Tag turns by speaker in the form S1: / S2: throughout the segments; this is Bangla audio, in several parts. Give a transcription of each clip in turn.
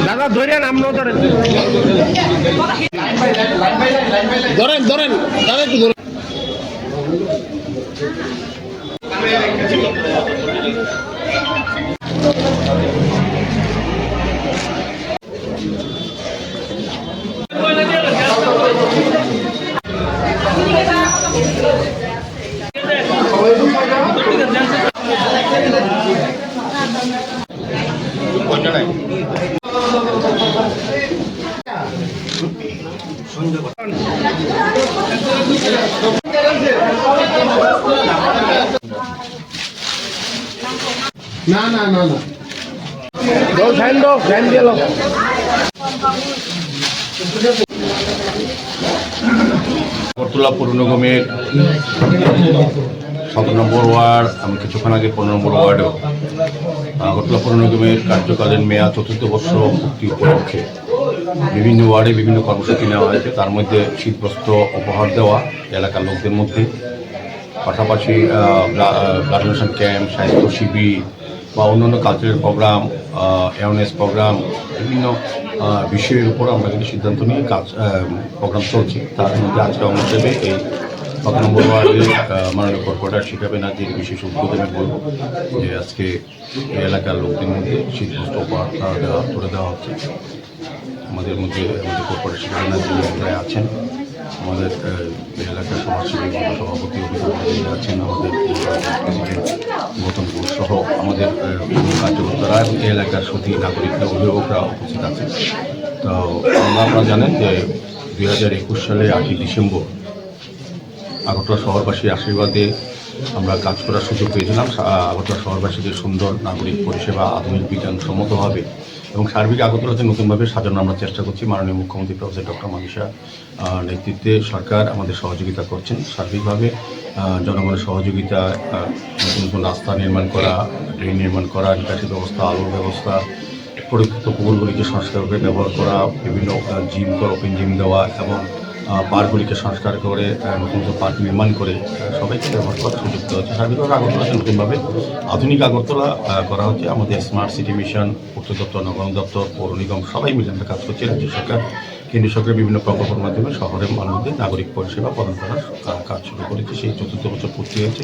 S1: দাদা ধরেন, আমরাও ধরেন ধরেন ধরেন দাদা একটু ধরেন। না না না না দো ফ্যান দিয়ে লো।
S2: আগরতলা পৌর নিগমের 17 নম্বর ওয়ার্ড, আমি কিছুক্ষণ আগে 15 নম্বর ওয়ার্ডেও আগরতলা পৌর নিগমের কার্যকালীন মেয়াদ 4th বর্ষ পূর্তি উপলক্ষে বিভিন্ন ওয়ার্ডে বিভিন্ন কর্মসূচি নেওয়া হয়েছে। তার মধ্যে শীতবস্ত্র উপহার দেওয়া এলাকার লোকদের মধ্যে, পাশাপাশি গ্রাজুয়েশন ক্যাম্প, সাহিত্য শিবির বা অন্যান্য কালচারাল প্রোগ্রাম, অ্যাওয়ারনেস প্রোগ্রাম, বিভিন্ন বিষয়ের উপর আমরা কিন্তু সিদ্ধান্ত নিয়ে প্রোগ্রাম চলছে। তার মধ্যে আজকে অংশ হিসেবে এই 17 নম্বর ওয়ার্ডে মাননীয় কর্পোরেটর শিখা ব্যানার্জির বিশেষ উদ্যোগে আমি বলব যে আজকে এই এলাকার লোকদের মধ্যে শীতবস্ত্র উপহার করে দেওয়া হচ্ছে। আমাদের মধ্যে আমাদের কর্পোরেটর শিখা ব্যানার্জি আছেন, আমাদের এলাকার সমাজসেবী সভাপতি অভিভাবক আছেন, আমাদের গৌতম ঘোষ সহ আমাদের কার্যকর্তারা এবং এই এলাকার সতী নাগরিকরা, অভিভাবকরা উপস্থিত আছেন। তো আপনারা জানেন যে 2021 সালে 8ই ডিসেম্বর আগরতলা শহরবাসীর আশীর্বাদে আমরা কাজ করার সুযোগ পেয়েছিলাম। আগরতলা শহরবাসীদের সুন্দর নাগরিক পরিষেবা আধুনিক বিজ্ঞানসম্মতভাবে এবং সার্বিক আগরতলাকে নতুনভাবে সাজানোর আমরা চেষ্টা করছি। মাননীয় মুখ্যমন্ত্রী প্রফেসর ডক্টর মানিশা নেতৃত্বে সরকার আমাদের সহযোগিতা করছেন। সার্বিকভাবে জনগণের সহযোগিতা, নতুন নতুন রাস্তা নির্মাণ করা, ড্রেন নির্মাণ করা, নিকাশি ব্যবস্থা, আলোর ব্যবস্থা, পরিত্যক্ত পুকুরগুলিকে সংস্কার করে ব্যবহার করা, বিভিন্ন জিম করে ওপেন জিম দেওয়া এবং পার্কগুলিকে সংস্কার করে নতুন নতুন পার্ক নির্মাণ করে সবাইকে ব্যবহার করার সুযোগ দেওয়া হচ্ছে। সার্বিকভাবে আগরতলাকে নতুনভাবে আধুনিক আগরতলা করা হচ্ছে। আমাদের স্মার্ট সিটি মিশন, পূর্ত দপ্তর, নগর দপ্তর, পৌর নিগম সবাই মিলে আমরা কাজ করছি। রাজ্য সরকার, কেন্দ্রীয় সরকারের বিভিন্ন প্রকল্পের মাধ্যমে শহরের মানুষদের নাগরিক পরিষেবা প্রদান করার কাজ শুরু করেছি। সেই 4th বছর পূর্তি হয়েছে।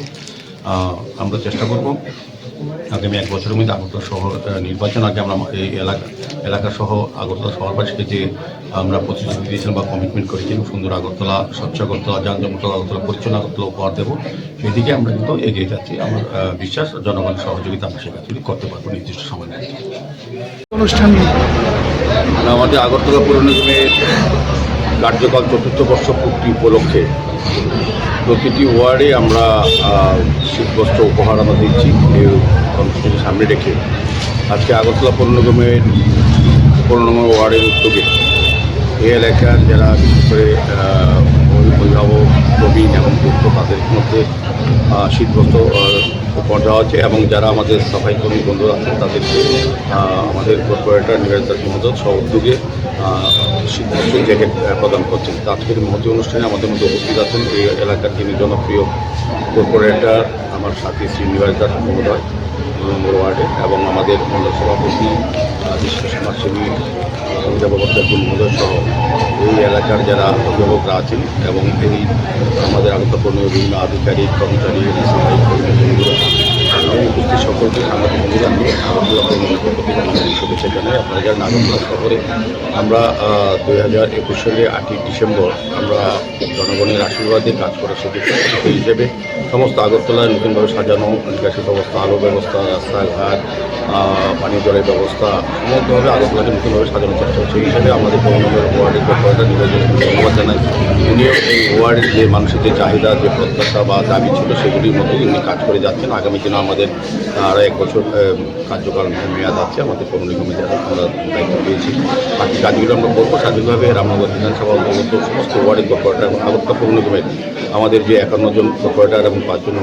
S2: আমরা চেষ্টা করব আগামী 1 বছরের মধ্যে আগরতলা শহর নির্বাচন আগে আমরা এই এলাকা সহ আগরতলা শহরবাসীকে যে আমরা প্রতিশ্রুতি দিয়েছিলাম বা কমিটমেন্ট করেছিলাম, সুন্দর আগরতলা, স্বচ্ছ আগরতলা, যানজটমুক্ত আগরতলা, পরিচ্ছন্ন আগরতলা উপহার দেবো, সেদিকে আমরা কিন্তু এগিয়ে যাচ্ছি। আমার বিশ্বাস জনগণের সহযোগিতা আমরা সে কাজগুলি করতে পারবো নির্দিষ্ট সময় মধ্যে।
S1: অনুষ্ঠান
S2: আমাদের আগরতলা পৌর নিগমের কার্যকাল 4th বর্ষ পূর্তি উপলক্ষে প্রতিটি ওয়ার্ডে আমরা শীতবস্ত্র উপহার আমরা দিচ্ছি। এই কর্মসূচিকে সামনে রেখে আজকে আগরতলা পৌর নিগমের 15 নম্বর ওয়ার্ডের উদ্যোগে এই এলাকার যারা বিশেষ করে অভিভাবক, প্রবীণ এবং যুক্ত তাদের মধ্যে শীতবস্ত্র উপহার দেওয়া হচ্ছে এবং যারা আমাদের সাফাই কর্মী বন্ধু আছেন তাদেরকে আমাদের কর্পোরেটর নিবেদিতা মহোদয় সহ উদ্যোগে শীতবস্ত্র জ্যাকেট প্রদান করছেন। আজকের মহতী অনুষ্ঠানে আমাদের মধ্যে উপস্থিত আছেন এই এলাকার যিনি জনপ্রিয় কর্পোরেটর আমার সাথী শ্রী নিবেদিতা মহোদয় নম্বর ওয়ার্ডে এবং আমাদের মন্ডল সভাপতি বিশ্ব সমাজসেবী অভিভাবক মহোদয় সহ এই এলাকার যারা অভিভাবকরা আছেন এবং এই আমাদের আগরতলা পৌর নিগমের বিভিন্ন আধিকারিক, কর্মচারী, উপস্থিত সকলকে সাংবাদিক বন্ধুরা আগরতলা পৌর নিগমের পক্ষ থেকে শুভেচ্ছা জানাই। আপনারা যারা আগরতলা শহরে আমরা 2021 সালে 8ই ডিসেম্বর আমরা জনগণের আশীর্বাদে কাজ করার সুযোগ সেই হিসেবে সমস্ত আগরতলায় নতুনভাবে সাজানো, নিকাশি ব্যবস্থা, আলো ব্যবস্থা, রাস্তাঘাট, পানীয় জলের ব্যবস্থা সমস্তভাবে আগরতলাকে নতুনভাবে সাজানোর চেষ্টা হচ্ছে। সেই হিসেবে আমাদের 15 নম্বর ওয়ার্ডের কর্পোরেটর নিবেদিতাকে ধন্যবাদ জানাই। উনিও এই ওয়ার্ডের যে মানুষের যে চাহিদা, যে প্রত্যাশা বা দাবি ছিল সেগুলির মধ্যে উনি কাজ করে যাচ্ছেন। আগামী দিনে আমাদের আমাদের আরও 1 বছর কার্যকাল মেয়াদ আছে আমাদের পৌর নিগমে যারা আমরা দায়িত্ব পেয়েছি। বাকি কাজগুলো আমরা করবো স্বাধীনভাবে। রামনগর বিধানসভা অন্তর্গত সমস্ত ওয়ার্ডের কর্পোরেটর এবং আগরতলা পৌর নিগমের আমাদের যে 51 জন কর্পোরেটর এবং 5 জন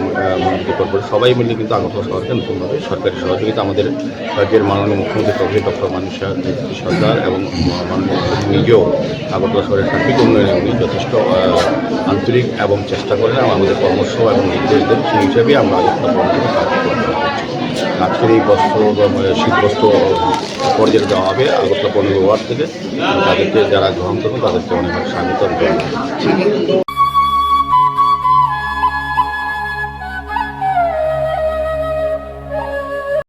S2: মনোনীত কর্পোরেটর সবাই মিলে কিন্তু আগরতলা শহরকে নতুনভাবে সরকারি সহযোগিতা আমাদের রাজ্যের মাননীয় মুখ্যমন্ত্রী প্রফেসর ডক্টর মানিক সরকার এবং মাননীয় মুখ্যমন্ত্রী নিজেও আগরতলা শহরের সার্বিক উন্নয়নে উনি যথেষ্ট আন্তরিক এবং চেষ্টা করেন এবং আমাদের পরামর্শ এবং নির্দেশ দেন। সেই হিসাবে আমরা আগরতলা পৌর নিগমে কাজ করছি। আজকের এই শীতবস্ত্র পর্যায়ে দেওয়া হবে আগরতলা পৌর নিগম ওয়ার্ড থেকে। তাদেরকে যারা গ্রহণ করবেন তাদেরকে অনেক স্বাগত।